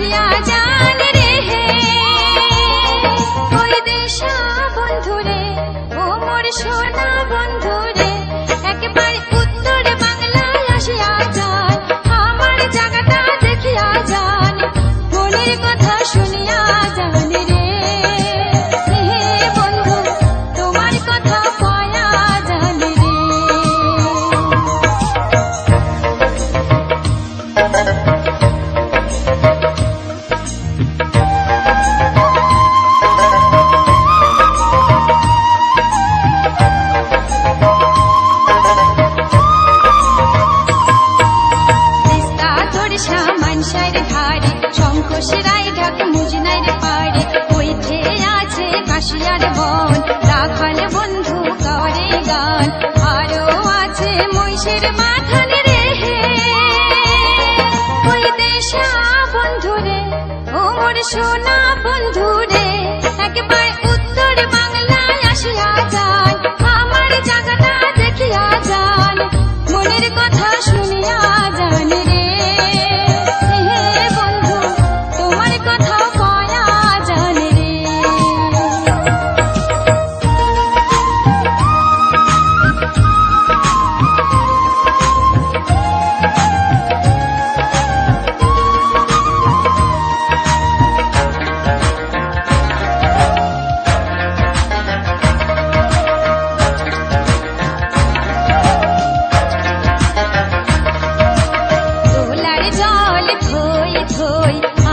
আসিয়া যান রে ওই দেশা বন্ধুরে ও মোর সোনা বন্ধুরে একেবারে উত্তর বাংলায় আসিয়া যান আমার জায়গাটা দেখিয়া যান মনের কথা শুনিয়া যান রে বন্ধু তোমার কথা পায়া যান রে মানসার ধারে শঙ্কশিরায় ঢাক মুজনার পাড়ে ওইঠে আছে কাশিয়ার বন রাখাল বন্ধু করে গান আরো আছে মহিষের মাথান রে ওই দেশা বন্ধুরে ও মোর সোনা বন্ধুরে একবার উত্তর বাংলায় আসিয়া যান আমার জায়গাটা দেখিয়া যান মনের কথা শুনিয়া যান রে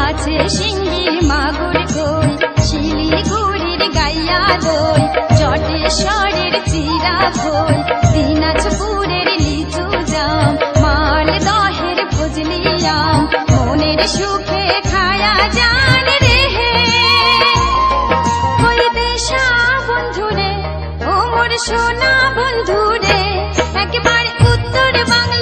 আছে শিঙ্গি মাগুর কই শিলিগুড়ির গাইয়া দই জটেশ্বরের চিরা ভই দিনাজপুরের লিচু জাম মালদহের ফজলি আম মনের সুখে খায়া যান রে ওই দেশা বন্ধুরে ও মোর সোনা বন্ধুরে একবার উত্তর বাংলা